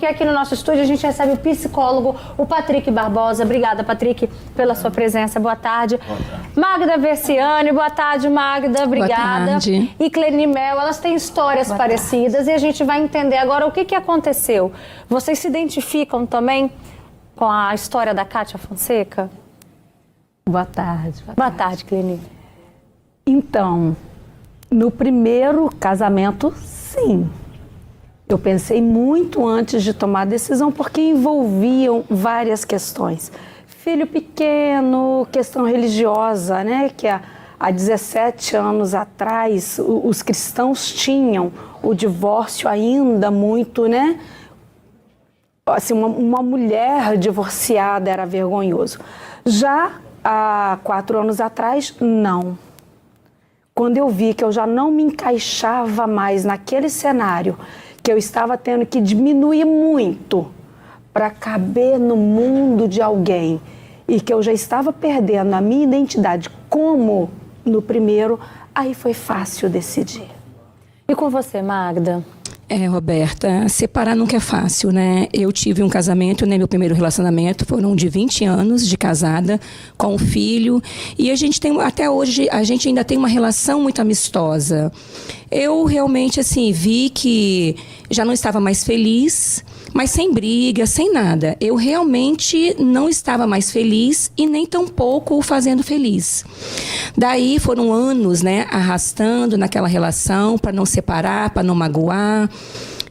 E aqui no nosso estúdio a gente recebe o psicólogo, o Patrick Barbosa. Obrigada, Patrick, pela sua presença. Boa tarde. Boa tarde. Magda Versiani. Boa tarde, Magda. Obrigada. Boa tarde. E Cleni Mel, elas têm histórias parecidas e a gente vai entender agora o que aconteceu. Vocês se identificam também com a história da Kátia Fonseca? Boa tarde. Boa tarde, Cleni. Então, no primeiro casamento, sim. Eu pensei muito antes de tomar a decisão, porque envolviam várias questões. Filho pequeno, questão religiosa, né? Que há 17 anos atrás, os cristãos tinham o divórcio ainda muito, né? Assim, uma mulher divorciada era vergonhoso. Já há 4 anos atrás, não. Quando eu vi que eu já não me encaixava mais naquele cenário, que eu estava tendo que diminuir muito para caber no mundo de alguém e que eu já estava perdendo a minha identidade como no primeiro, aí foi fácil decidir. E com você, Magda? Roberta, separar nunca é fácil, né? Eu tive um casamento, né? Meu primeiro relacionamento foram de 20 anos de casada, com um filho. E a gente tem, até hoje, a gente ainda tem uma relação muito amistosa. Eu realmente, assim, vi que já não estava mais feliz, mas sem briga, sem nada. Eu realmente não estava mais feliz e nem tampouco o fazendo feliz. Daí foram anos, né, arrastando naquela relação para não separar, para não magoar.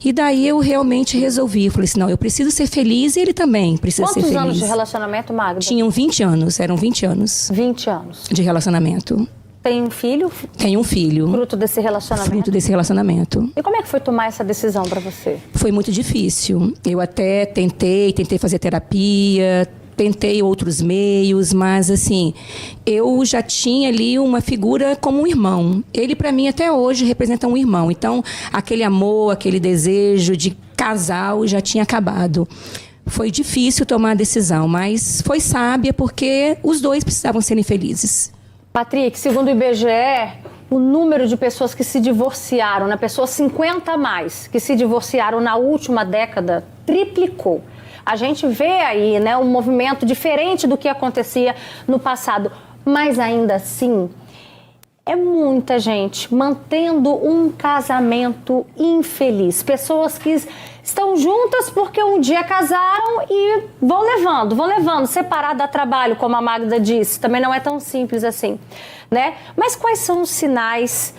E daí eu realmente resolvi, falei assim, não, eu preciso ser feliz e ele também precisa ser feliz. Quantos anos de relacionamento, Magda? Tinham 20 anos, eram 20 anos. 20 anos. De relacionamento. Tem um filho? Tenho um filho. Fruto desse relacionamento? Fruto desse relacionamento. E como é que foi tomar essa decisão para você? Foi muito difícil. Eu até tentei fazer terapia, tentei outros meios, mas assim, eu já tinha ali uma figura como um irmão. Ele, para mim, até hoje, representa um irmão. Então, aquele amor, aquele desejo de casal já tinha acabado. Foi difícil tomar a decisão, mas foi sábia porque os dois precisavam serem felizes. Patrick, segundo o IBGE, o número de pessoas que se divorciaram, né, pessoas 50 a mais, que se divorciaram na última década, triplicou. A gente vê aí, né, um movimento diferente do que acontecia no passado, mas ainda assim, é muita gente mantendo um casamento infeliz. Pessoas que estão juntas porque um dia casaram e vão levando, separado da trabalho, como a Magda disse. Também não é tão simples assim, né? Mas quais são os sinais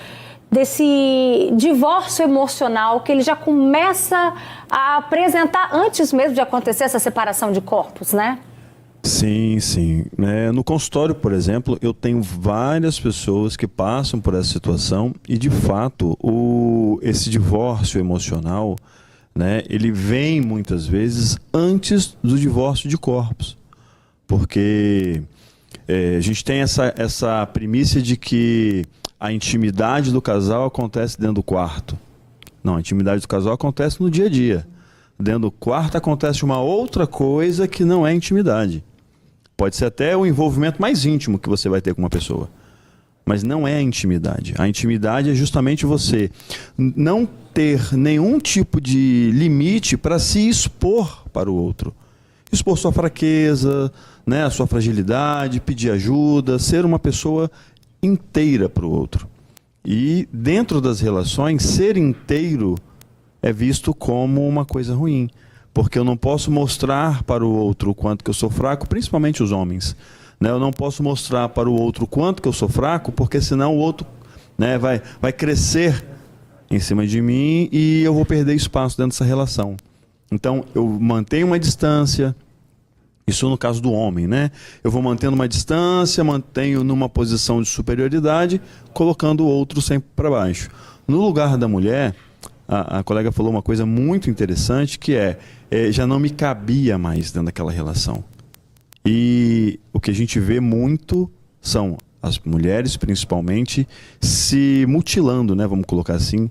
desse divórcio emocional que ele já começa a apresentar antes mesmo de acontecer essa separação de corpos, né? Sim, sim. No consultório, por exemplo, eu tenho várias pessoas que passam por essa situação e, de fato, esse divórcio emocional, né, ele vem muitas vezes antes do divórcio de corpos. Porque a gente tem essa premissa de que a intimidade do casal acontece dentro do quarto. Não, a intimidade do casal acontece no dia a dia. Dentro do quarto acontece uma outra coisa que não é intimidade. Pode ser até o envolvimento mais íntimo que você vai ter com uma pessoa. Mas não é a intimidade. A intimidade é justamente você não ter nenhum tipo de limite para se expor para o outro. Expor sua fraqueza, né, a sua fragilidade, pedir ajuda, ser uma pessoa inteira para o outro. E dentro das relações, ser inteiro é visto como uma coisa ruim. Porque eu não posso mostrar para o outro o quanto que eu sou fraco, principalmente os homens. Eu não posso mostrar para o outro o quanto que eu sou fraco, porque senão o outro, né, vai crescer em cima de mim e eu vou perder espaço dentro dessa relação. Então, eu mantenho uma distância, isso no caso do homem, né? Eu vou mantendo uma distância, mantenho numa posição de superioridade, colocando o outro sempre para baixo. No lugar da mulher, a colega falou uma coisa muito interessante, que já não me cabia mais dentro daquela relação. E o que a gente vê muito são as mulheres, principalmente, se mutilando, né, vamos colocar assim,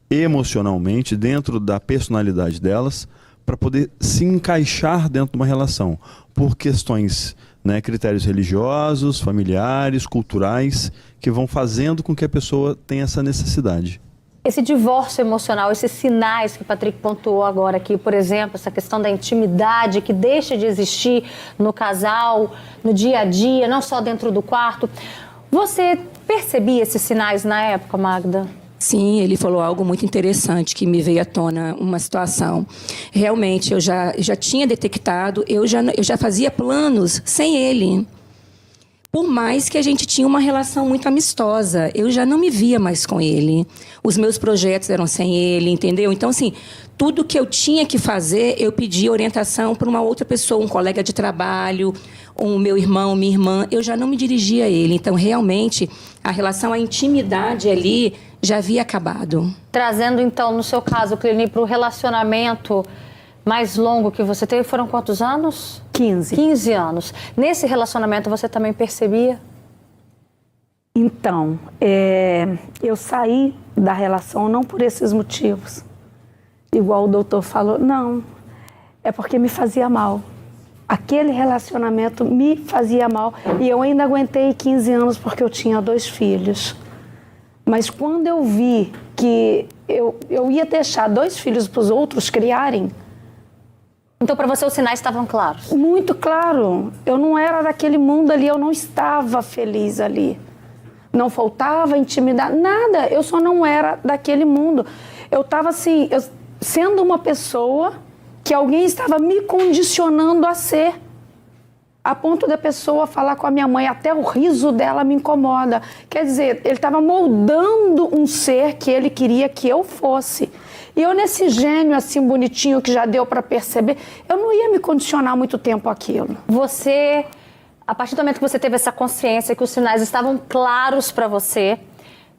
emocionalmente, dentro da personalidade delas, para poder se encaixar dentro de uma relação, por questões, né, critérios religiosos, familiares, culturais, que vão fazendo com que a pessoa tenha essa necessidade. Esse divórcio emocional, esses sinais que o Patrick pontuou agora aqui, por exemplo, essa questão da intimidade que deixa de existir no casal, no dia a dia, não só dentro do quarto. Você percebia esses sinais na época, Magda? Sim, ele falou algo muito interessante que me veio à tona, uma situação. Realmente, eu já tinha detectado, eu já fazia planos sem ele. Por mais que a gente tinha uma relação muito amistosa, eu já não me via mais com ele. Os meus projetos eram sem ele, entendeu? Então, assim, tudo que eu tinha que fazer, eu pedia orientação para uma outra pessoa, um colega de trabalho, um meu irmão, minha irmã. Eu já não me dirigia a ele. Então, realmente, a relação, a intimidade ali já havia acabado. Trazendo, então, no seu caso, Cleoni, para o relacionamento mais longo que você teve, foram quantos anos? 15. 15 anos. Nesse relacionamento, você também percebia? Então, eu saí da relação não por esses motivos. Igual o doutor falou, não, é porque me fazia mal. Aquele relacionamento me fazia mal e eu ainda aguentei 15 anos porque eu tinha 2 filhos. Mas quando eu vi que eu ia deixar 2 filhos para os outros criarem... Então, para você, os sinais estavam claros? Muito claro. Eu não era daquele mundo ali, eu não estava feliz ali. Não faltava intimidade, nada. Eu só não era daquele mundo. Eu estava assim, sendo uma pessoa que alguém estava me condicionando a ser. A ponto da pessoa falar com a minha mãe, até o riso dela me incomoda. Quer dizer, ele estava moldando um ser que ele queria que eu fosse. E eu, nesse gênio assim bonitinho que já deu para perceber, eu não ia me condicionar muito tempo àquilo. Você, a partir do momento que você teve essa consciência que os sinais estavam claros para você,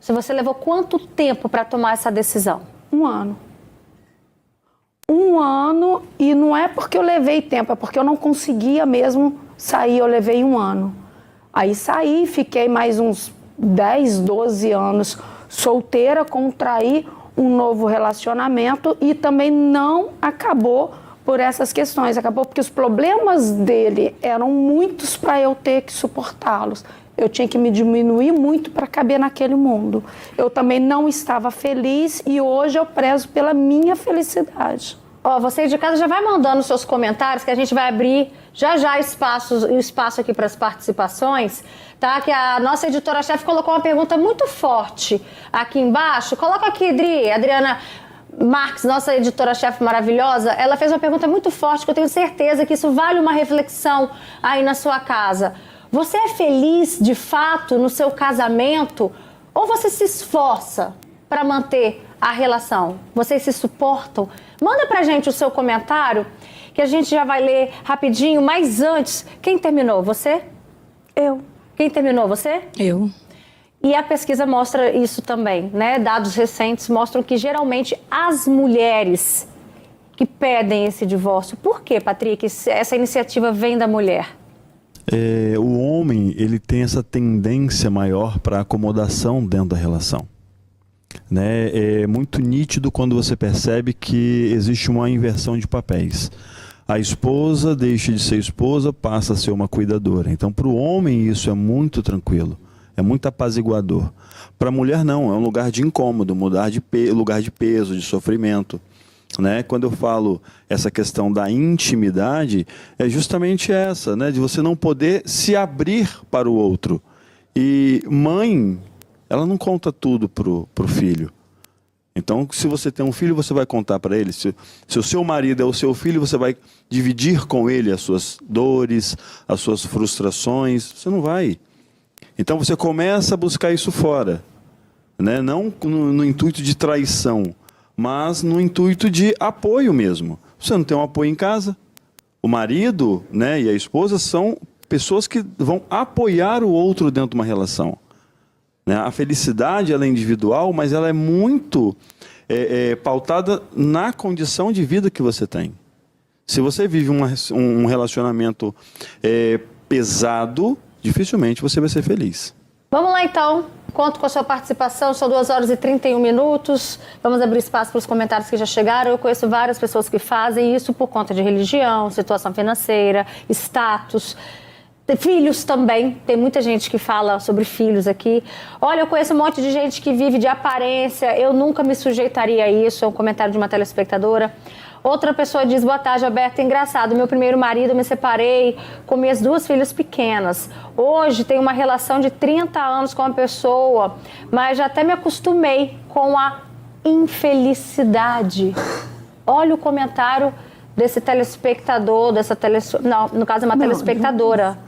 você levou quanto tempo para tomar essa decisão? 1 ano. 1 ano, e não é porque eu levei tempo, é porque eu não conseguia mesmo sair, eu levei 1 ano. Aí saí, fiquei mais uns 10, 12 anos solteira, contraí um novo relacionamento e também não acabou por essas questões. Acabou porque os problemas dele eram muitos para eu ter que suportá-los. Eu tinha que me diminuir muito para caber naquele mundo. Eu também não estava feliz e hoje eu prezo pela minha felicidade. Você de casa já vai mandando seus comentários que a gente vai abrir já espaço aqui para as participações, tá? Que a nossa editora-chefe colocou uma pergunta muito forte aqui embaixo. Coloca aqui, Dri, Adriana Marques, nossa editora-chefe maravilhosa, ela fez uma pergunta muito forte que eu tenho certeza que isso vale uma reflexão aí na sua casa. Você é feliz de fato no seu casamento ou você se esforça para manter a relação? Vocês se suportam? Manda pra gente o seu comentário, que a gente já vai ler rapidinho, mas antes, quem terminou? Você? Eu. Quem terminou? Você? Eu. E a pesquisa mostra isso também, né? Dados recentes mostram que geralmente as mulheres que pedem esse divórcio. Por quê, Patrick? Essa iniciativa vem da mulher? O homem, ele tem essa tendência maior para acomodação dentro da relação. Né? É muito nítido quando você percebe que existe uma inversão de papéis. A esposa deixa de ser esposa, passa a ser uma cuidadora. Então, para o homem, isso é muito tranquilo, é muito apaziguador. Para a mulher, não, é um lugar de incômodo, lugar de peso, de sofrimento. Né? Quando eu falo essa questão da intimidade, é justamente essa, né? De você não poder se abrir para o outro. E mãe, ela não conta tudo pro filho. Então, se você tem um filho, você vai contar para ele. Se o seu marido é o seu filho, você vai dividir com ele as suas dores, as suas frustrações. Você não vai. Então, você começa a buscar isso fora. Né? Não no intuito de traição, mas no intuito de apoio mesmo. Você não tem um apoio em casa. O marido, né, e a esposa são pessoas que vão apoiar o outro dentro de uma relação. A felicidade ela é individual, mas ela é muito pautada na condição de vida que você tem. Se você vive um relacionamento pesado, dificilmente você vai ser feliz. Vamos lá então, conto com a sua participação, são 2 horas e 31 minutos. Vamos abrir espaço para os comentários que já chegaram. Eu conheço várias pessoas que fazem isso por conta de religião, situação financeira, status. Filhos também, tem muita gente que fala sobre filhos aqui. Olha, eu conheço um monte de gente que vive de aparência, eu nunca me sujeitaria a isso, é um comentário de uma telespectadora. Outra pessoa diz, boa tarde, Roberta, engraçado, meu primeiro marido, eu me separei com minhas 2 filhas pequenas. Hoje tenho uma relação de 30 anos com uma pessoa, mas já até me acostumei com a infelicidade. Olha o comentário desse telespectador, não, no caso é uma telespectadora.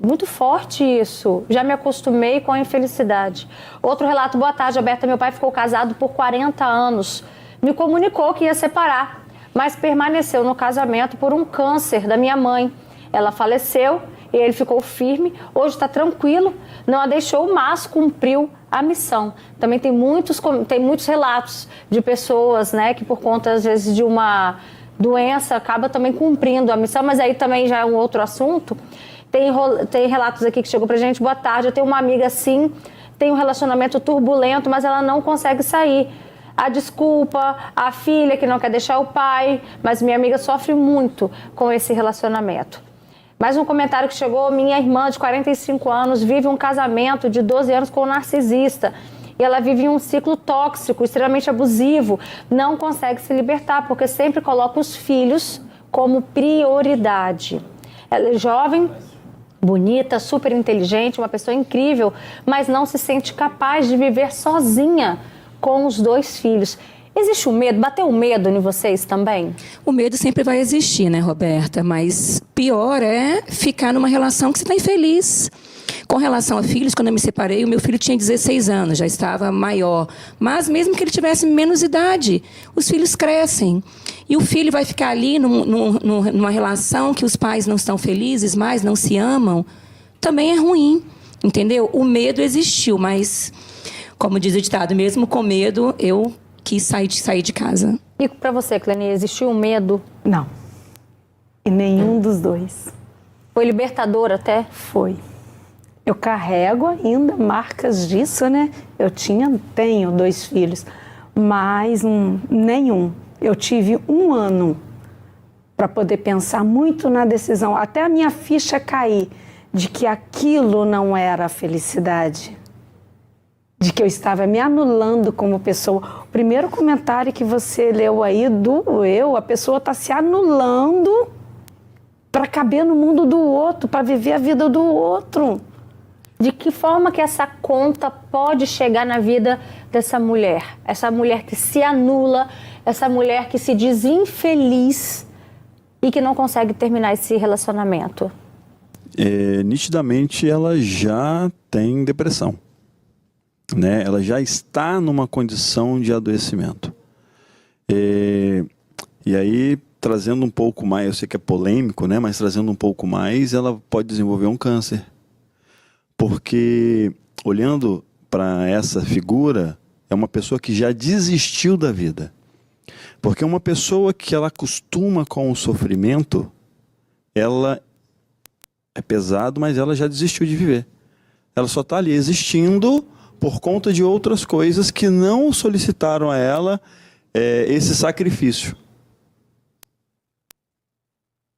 Muito forte isso. Já me acostumei com a infelicidade. Outro relato, boa tarde, Roberta, meu pai ficou casado por 40 anos. Me comunicou que ia separar, mas permaneceu no casamento por um câncer da minha mãe. Ela faleceu e ele ficou firme. Hoje está tranquilo, não a deixou, mas cumpriu a missão. Também tem muitos relatos de pessoas, né, que por conta, às vezes, de uma doença, acaba também cumprindo a missão, mas aí também já é um outro assunto. Tem relatos aqui que chegou pra gente, boa tarde, eu tenho uma amiga assim, tem um relacionamento turbulento, mas ela não consegue sair. A desculpa, a filha que não quer deixar o pai, mas minha amiga sofre muito com esse relacionamento. Mais um comentário que chegou, minha irmã de 45 anos vive um casamento de 12 anos com um narcisista. E ela vive um ciclo tóxico, extremamente abusivo, não consegue se libertar, porque sempre coloca os filhos como prioridade. Ela é jovem, bonita, super inteligente, uma pessoa incrível, mas não se sente capaz de viver sozinha com os 2 filhos. Existe o medo? Bateu o medo em vocês também? O medo sempre vai existir, né, Roberta? Mas pior é ficar numa relação que você está infeliz. Com relação a filhos, quando eu me separei, o meu filho tinha 16 anos, já estava maior. Mas mesmo que ele tivesse menos idade, os filhos crescem. E o filho vai ficar ali numa relação que os pais não estão felizes, mais não se amam, também é ruim, entendeu? O medo existiu, mas, como diz o ditado, mesmo com medo, eu quis sair de casa. E para você, Cleni, existiu um medo? Não. E nenhum dos 2. Foi libertador até? Foi. Eu carrego ainda marcas disso, né? Eu tenho 2 filhos, mas nenhum. Eu tive 1 ano para poder pensar muito na decisão, até a minha ficha cair, de que aquilo não era a felicidade, de que eu estava me anulando como pessoa. O primeiro comentário que você leu aí a pessoa está se anulando para caber no mundo do outro, para viver a vida do outro. De que forma que essa conta pode chegar na vida dessa mulher? Essa mulher que se anula, essa mulher que se diz infeliz e que não consegue terminar esse relacionamento? Nitidamente ela já tem depressão, né? Ela já está numa condição de adoecimento. E aí, trazendo um pouco mais, eu sei que é polêmico, né? Mas trazendo um pouco mais, ela pode desenvolver um câncer. Porque, olhando para essa figura, é uma pessoa que já desistiu da vida. Porque uma pessoa que ela acostuma com o sofrimento, ela é pesado, mas ela já desistiu de viver. Ela só está ali existindo por conta de outras coisas que não solicitaram a ela esse sacrifício.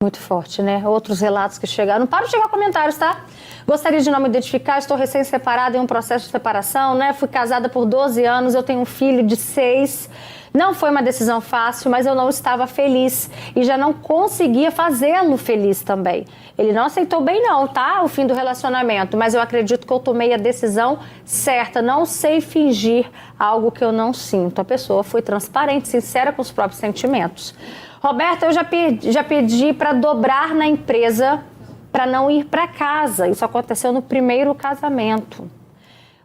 Muito forte, né? Outros relatos que chegaram. Não para de chegar comentários, tá? Gostaria de não me identificar, estou recém-separada em um processo de separação, né? Fui casada por 12 anos, eu tenho um filho de 6. Não foi uma decisão fácil, mas eu não estava feliz e já não conseguia fazê-lo feliz também. Ele não aceitou bem não, tá? O fim do relacionamento, mas eu acredito que eu tomei a decisão certa. Não sei fingir algo que eu não sinto. A pessoa foi transparente, sincera com os próprios sentimentos. Roberta, eu já pedi para dobrar na empresa para não ir para casa. Isso aconteceu no primeiro casamento.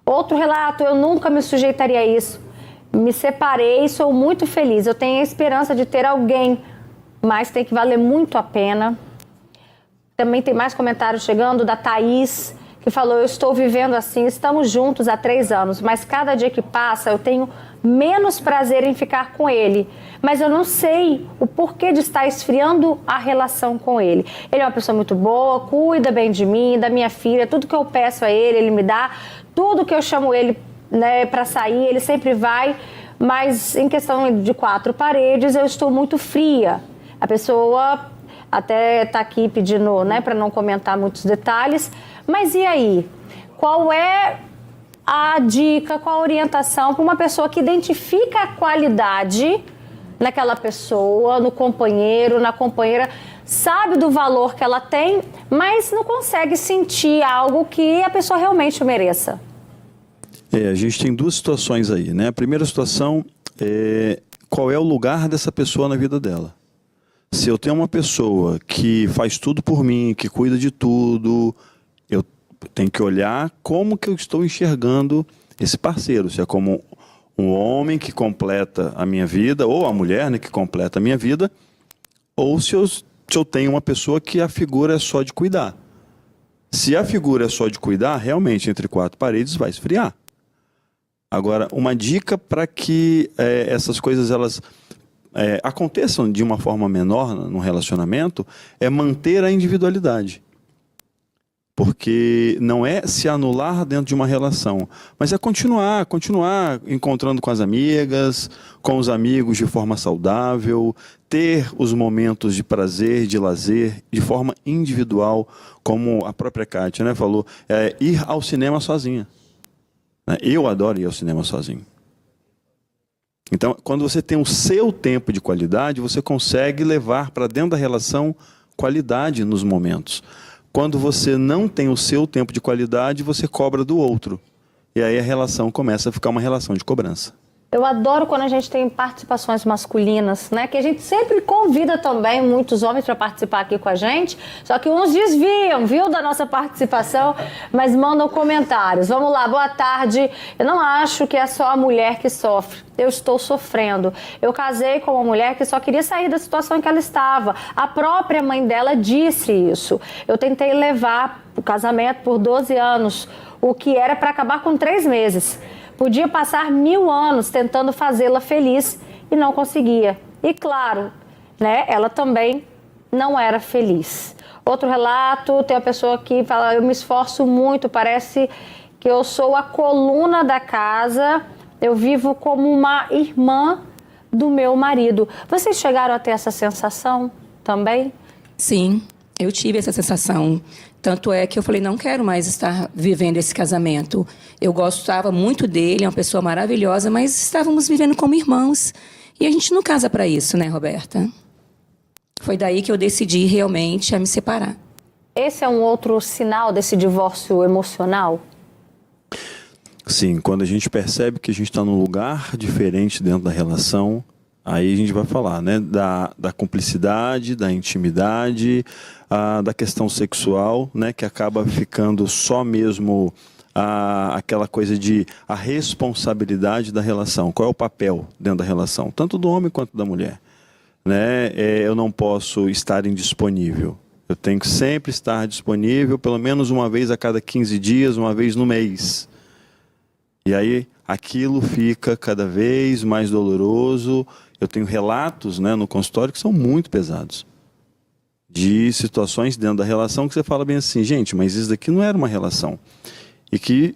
Outro relato, eu nunca me sujeitaria a isso. Me separei e sou muito feliz. Eu tenho a esperança de ter alguém, mas tem que valer muito a pena. Também tem mais comentários chegando da Thaís, que falou, eu estou vivendo assim, estamos juntos há 3 anos, mas cada dia que passa eu tenho menos prazer em ficar com ele. Mas eu não sei o porquê de estar esfriando a relação com ele. Ele é uma pessoa muito boa, cuida bem de mim, da minha filha, tudo que eu peço a ele, ele me dá. Tudo que eu chamo ele, né, para sair, ele sempre vai. Mas em questão de 4 paredes, eu estou muito fria. A pessoa até tá aqui pedindo, né, para não comentar muitos detalhes. Mas e aí? Qual é a dica, qual a orientação para uma pessoa que identifica a qualidade naquela pessoa, no companheiro, na companheira, sabe do valor que ela tem, mas não consegue sentir algo que a pessoa realmente mereça? A gente tem duas situações aí, né? A primeira situação é qual é o lugar dessa pessoa na vida dela. Se eu tenho uma pessoa que faz tudo por mim, que cuida de tudo, eu tenho que olhar como que eu estou enxergando esse parceiro. Se é como um homem que completa a minha vida, ou a mulher, né, que completa a minha vida, ou se eu tenho uma pessoa que a figura é só de cuidar. Se a figura é só de cuidar, realmente, entre quatro paredes vai esfriar. Agora, uma dica para que essas coisas elas aconteçam de uma forma menor no relacionamento é manter a individualidade. Porque não é se anular dentro de uma relação, mas é continuar encontrando com as amigas, com os amigos de forma saudável, ter os momentos de prazer, de lazer, de forma individual, como a própria Kátia, né, falou, ir ao cinema sozinha. Eu adoro ir ao cinema sozinho. Então, quando você tem o seu tempo de qualidade, você consegue levar para dentro da relação qualidade nos momentos. Quando você não tem o seu tempo de qualidade, você cobra do outro. E aí a relação começa a ficar uma relação de cobrança. Eu adoro quando a gente tem participações masculinas, né? Que a gente sempre convida também muitos homens para participar aqui com a gente. Só que uns desviam, viu, da nossa participação, mas mandam comentários. Vamos lá, boa tarde. Eu não acho que é só a mulher que sofre. Eu estou sofrendo. Eu casei com uma mulher que só queria sair da situação em que ela estava. A própria mãe dela disse isso. Eu tentei levar o casamento por 12 anos, o que era para acabar com 3 meses. Podia passar 1000 anos tentando fazê-la feliz e não conseguia. E claro, né, ela também não era feliz. Outro relato, tem a pessoa que fala, eu me esforço muito, parece que eu sou a coluna da casa, eu vivo como uma irmã do meu marido. Vocês chegaram a ter essa sensação também? Sim, eu tive essa sensação. Tanto é que eu falei, não quero mais estar vivendo esse casamento. Eu gostava muito dele, é uma pessoa maravilhosa, mas estávamos vivendo como irmãos. E a gente não casa para isso, né, Roberta? Foi daí que eu decidi realmente a me separar. Esse é um outro sinal desse divórcio emocional? Sim, quando a gente percebe que a gente está num lugar diferente dentro da relação, aí a gente vai falar, né, da cumplicidade, da intimidade, da questão sexual, né, que acaba ficando só mesmo aquela coisa de a responsabilidade da relação. Qual é o papel dentro da relação, tanto do homem quanto da mulher, né? Eu não posso estar indisponível. Eu tenho que sempre estar disponível, pelo menos uma vez a cada 15 dias, uma vez no mês. E aí aquilo fica cada vez mais doloroso. Eu tenho relatos, né, no consultório que são muito pesados. De situações dentro da relação que você fala bem assim, gente, mas isso daqui não era uma relação. E que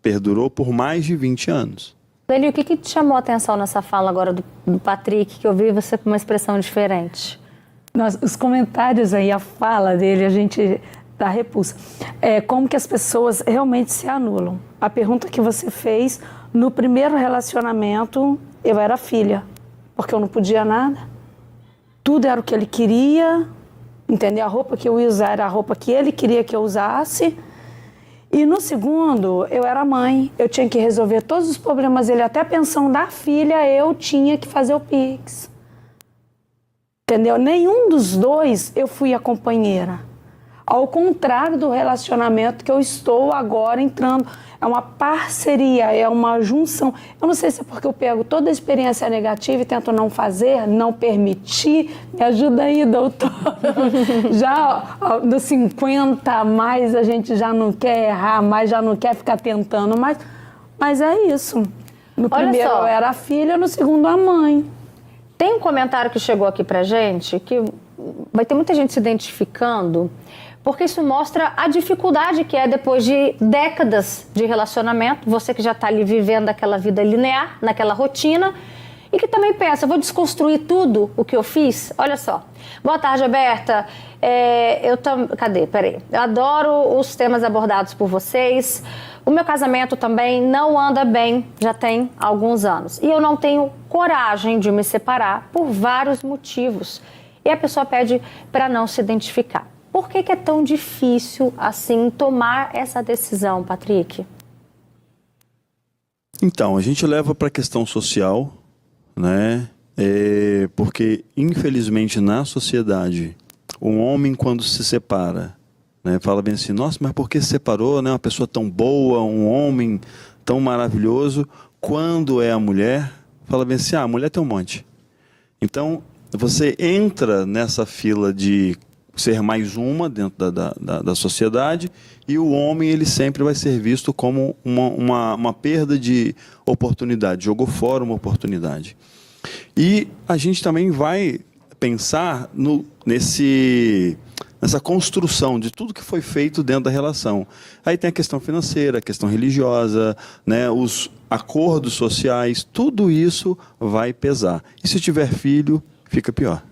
perdurou por mais de 20 anos. Leli, o que te chamou a atenção nessa fala agora do Patrick, que eu vi você com uma expressão diferente? Os comentários aí, a fala dele, a gente dá repulsa. Como que as pessoas realmente se anulam. A pergunta que você fez, no primeiro relacionamento, eu era filha, porque eu não podia nada. Tudo era o que ele queria, entendeu? A roupa que eu ia usar era a roupa que ele queria que eu usasse. E no segundo, eu era mãe, eu tinha que resolver todos os problemas dele, até a pensão da filha eu tinha que fazer o Pix. Entendeu? Nenhum dos dois eu fui a companheira. Ao contrário do relacionamento que eu estou agora entrando. É uma parceria, é uma junção. Eu não sei se é porque eu pego toda a experiência negativa e tento não fazer, não permitir. Me ajuda aí, doutor. Já dos 50 a mais, a gente já não quer errar mais, já não quer ficar tentando mais. Mas é isso. No primeiro eu era a filha, no segundo a mãe. Tem um comentário que chegou aqui pra gente, que vai ter muita gente se identificando, porque isso mostra a dificuldade que é depois de décadas de relacionamento, você que já está ali vivendo aquela vida linear, naquela rotina, e que também pensa, vou desconstruir tudo o que eu fiz? Olha só. Boa tarde, Roberta. Cadê? Peraí. Eu adoro os temas abordados por vocês. O meu casamento também não anda bem, já tem alguns anos. E eu não tenho coragem de me separar por vários motivos. E a pessoa pede para não se identificar. Por que é tão difícil, assim, tomar essa decisão, Patrick? Então, a gente leva para a questão social, né? Porque, infelizmente, na sociedade, um homem, quando se separa, né, fala bem assim, nossa, mas por que se separou, né? Uma pessoa tão boa, um homem tão maravilhoso. Quando é a mulher, fala bem assim, a mulher tem um monte. Então, você entra nessa fila de ser mais uma dentro da sociedade, e o homem, ele sempre vai ser visto como uma perda de oportunidade, jogou fora uma oportunidade. E a gente também vai pensar nessa construção de tudo que foi feito dentro da relação. Aí tem a questão financeira, a questão religiosa, né, os acordos sociais, tudo isso vai pesar. E se tiver filho, fica pior.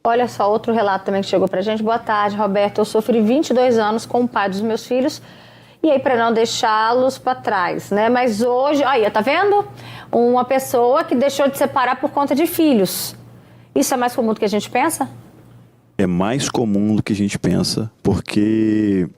Olha só, outro relato também que chegou pra gente. Boa tarde, Roberto. Eu sofri 22 anos com o pai dos meus filhos, e aí para não deixá-los para trás, né? Mas hoje, aí, tá vendo? Uma pessoa que deixou de separar por conta de filhos. Isso é mais comum do que a gente pensa? É mais comum do que a gente pensa, porque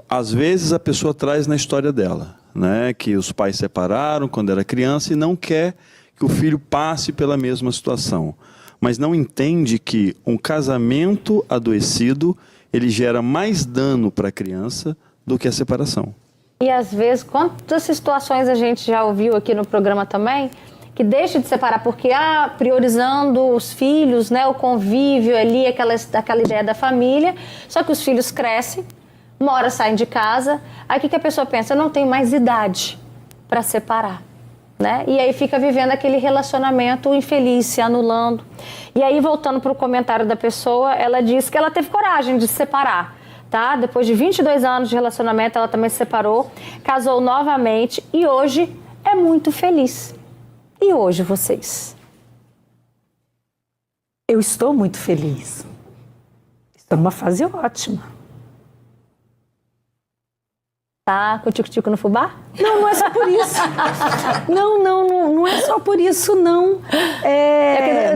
às vezes a pessoa traz na história dela, né, que os pais separaram quando era criança e não quer que o filho passe pela mesma situação, mas não entende que um casamento adoecido, ele gera mais dano para a criança do que a separação. E às vezes, quantas situações a gente já ouviu aqui no programa também, que deixa de separar porque, priorizando os filhos, né, o convívio ali, aquela ideia da família, só que os filhos crescem, uma hora saem de casa, aí o que a pessoa pensa? Eu não tenho mais idade para separar, né? E aí fica vivendo aquele relacionamento infeliz, se anulando. E aí, voltando para o comentário da pessoa, ela diz que ela teve coragem de se separar, tá? Depois de 22 anos de relacionamento, ela também se separou, casou novamente e hoje é muito feliz. E hoje, vocês? Eu estou muito feliz. Estou numa fase ótima. Tá com o tico-tico no fubá? Não, não é só por isso. Não é só por isso, não.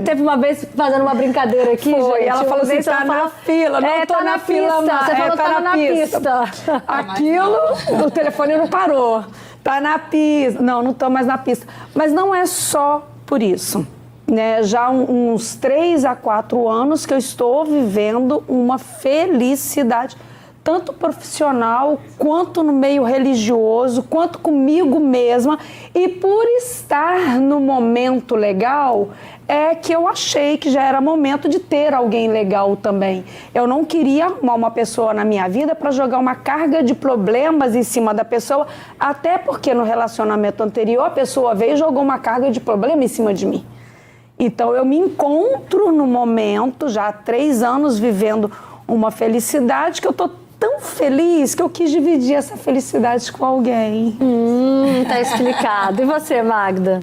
Teve uma vez fazendo uma brincadeira aqui, Foi, gente. ela falou assim, tá na fila. Não tô tá na fila, pista. Você falou tá na pista. Aquilo, o telefone não parou. Tá na pista. Não tô mais na pista. Mas não é só por isso, né? Já uns 3 a 4 anos que eu estou vivendo uma felicidade, tanto profissional, quanto no meio religioso, quanto comigo mesma. E por estar no momento legal, é que eu achei que já era momento de ter alguém legal também. Eu não queria arrumar uma pessoa na minha vida para jogar uma carga de problemas em cima da pessoa, até porque no relacionamento anterior a pessoa veio e jogou uma carga de problema em cima de mim. Então eu me encontro no momento, já há 3 anos, vivendo uma felicidade que eu estou tão feliz que eu quis dividir essa felicidade com alguém. Tá explicado. E você, Magda?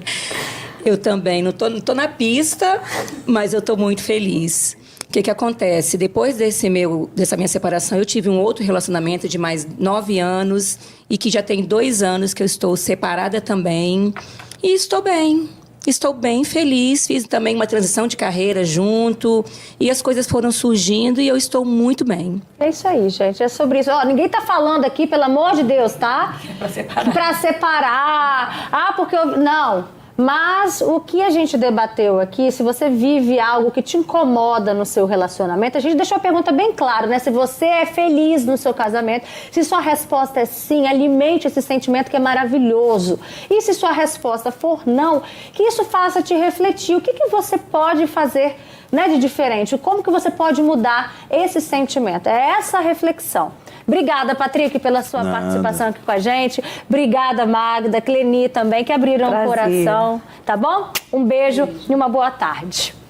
Eu também não tô na pista, mas eu tô muito feliz. O que acontece? Depois dessa minha separação, eu tive um outro relacionamento de mais 9 anos e que já tem 2 anos que eu estou separada também. E estou bem. Estou bem feliz, fiz também uma transição de carreira junto e as coisas foram surgindo e eu estou muito bem. É isso aí, gente, é sobre isso. Ó, ninguém tá falando aqui, pelo amor de Deus, tá? Pra separar. Pra separar. Porque eu... Não. Mas o que a gente debateu aqui, se você vive algo que te incomoda no seu relacionamento, a gente deixou a pergunta bem clara, né? Se você é feliz no seu casamento, se sua resposta é sim, alimente esse sentimento que é maravilhoso. E se sua resposta for não, que isso faça te refletir. O que você pode fazer, né, de diferente? Como que você pode mudar esse sentimento? É essa a reflexão. Obrigada, Patrick, pela sua participação aqui com a gente. Obrigada, Magda, Cleni também, que abriram o coração. Tá bom? Um beijo e uma boa tarde.